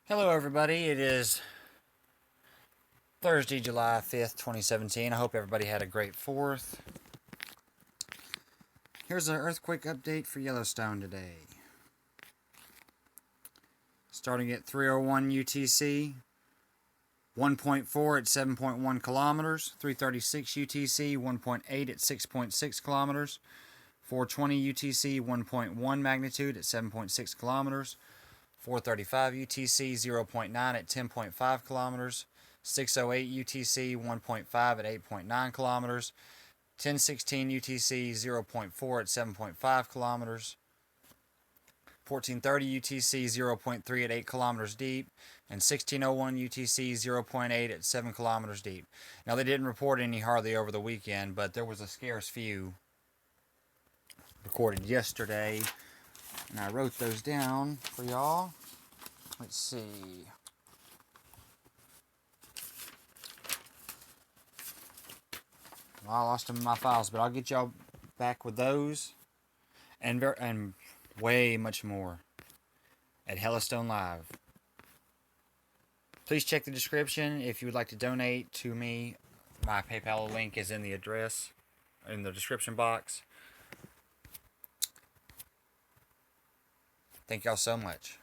Hello, everybody. It is Thursday, July 5th, 2017. I hope everybody had a great 4th. Here's an earthquake update for Yellowstone today. Starting at 3:01 UTC, 1.4 at 7.1 kilometers, 3:36 UTC, 1.8 at 6.6 kilometers, 4:20 UTC, 1.1 magnitude at 7.6 kilometers, 4:35 UTC, 0.9 at 10.5 kilometers, 6:08 UTC, 1.5 at 8.9 kilometers, 10:16 UTC, 0.4 at 7.5 kilometers, 14:30 UTC, 0.3 at 8 kilometers deep, and 16:01 UTC, 0.8 at 7 kilometers deep. Now, they didn't report any hardly over the weekend, but there was a scarce few recorded yesterday, and I wrote those down for y'all. Let's see. Well, I lost them in my files, but I'll get y'all back with those and way much more at Yellowstone Live. Please check the description if you would like to donate to me. My PayPal link is in the address, in the description box. Thank y'all so much.